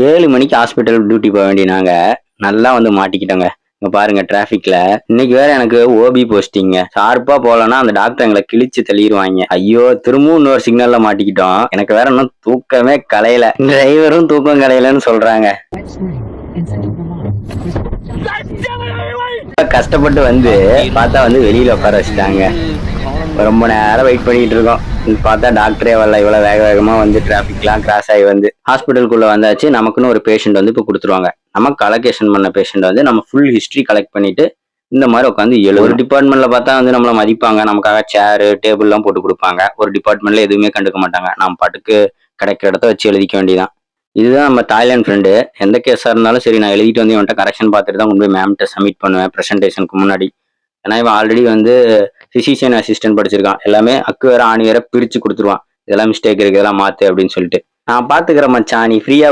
7 மணிக்கு hospital duty போக வேண்டிய நாங்க நல்லா வந்து மாட்டிக்கிட்டோங்க. இங்க பாருங்க டிராபிக்ல. இன்னைக்கு வேற எனக்கு ஓபி போஸ்டிங்க. ஷார்ப்பா போலன்னா அந்த டாக்டர் எங்களை கிழிச்சு தள்ளிடுவாங்க. ஐயோ திரும்பவும் இன்னொரு சிக்னல்ல மாட்டிக்கிட்டோம். எனக்கு வேற இன்னும் தூக்கமே கலையல. டிரைவரும் தூக்கம் கலையலன்னு சொல்றாங்க. கஷ்டப்பட்டு வந்து பார்த்தா வந்து வெளியில உட்கார வச்சுட்டாங்க. ரொம்ப நேரம் வெயிட் பண்ணிட்டு இருக்கோம். பார்த்தா டாக்டரே வரல. இவ்வளவு வேக வேகமா வந்து டிராபிக்லாம் கிராஸ் ஆகி வந்து ஹாஸ்பிட்டலுக்குள்ள வந்தாச்சு. நமக்குன்னு ஒரு பேஷண்ட் வந்து இப்போ கொடுத்துருவாங்க. நமக்கு அலோகேஷன் பண்ண பேஷண்ட் வந்து நம்ம ஃபுல் ஹிஸ்டரி கலெக்ட் பண்ணிட்டு இந்த மாதிரி உட்காந்து ஒரு டிபார்ட்மெண்ட்ல பார்த்தா வந்து நம்மள மதிப்பாங்க. நமக்காக சேரு டேபிள் எல்லாம் போட்டு கொடுப்பாங்க. ஒரு டிபார்ட்மெண்ட்ல எதுவுமே கண்டுக்க மாட்டாங்க. நம்ம பாட்டுக்கு கிடைக்கிற இடத்த வச்சு எழுதிக்க வேண்டியதான். இதுதான் நம்ம தாய்லாந்து ஃப்ரெண்டு. எந்த கேஸா இருந்தாலும் சரி நான் எழுதிட்டு வந்து இவன்ட்ட கரெக்ஷன் பார்த்துட்டு தான் கொண்டு போய் மேம்கிட்ட சப்மிட் பண்ணுவேன் ப்ரெசன்டேஷனுக்கு முன்னாடி. ஏன்னா இவன் ஆல்ரெடி வந்து பிசிஷியன் அசிஸ்டன்ட் படிச்சிருக்கான். எல்லாமே அக்கு வேற ஆணி வேற பிரிச்சு கொடுத்துருவான். இதெல்லாம் மிஸ்டேக் இருக்கு, இதெல்லாம் மாத்து அப்படின்னு சொல்லிட்டு. நான் பாத்துக்கிறேன் மச்சான், நீ ஃப்ரீயா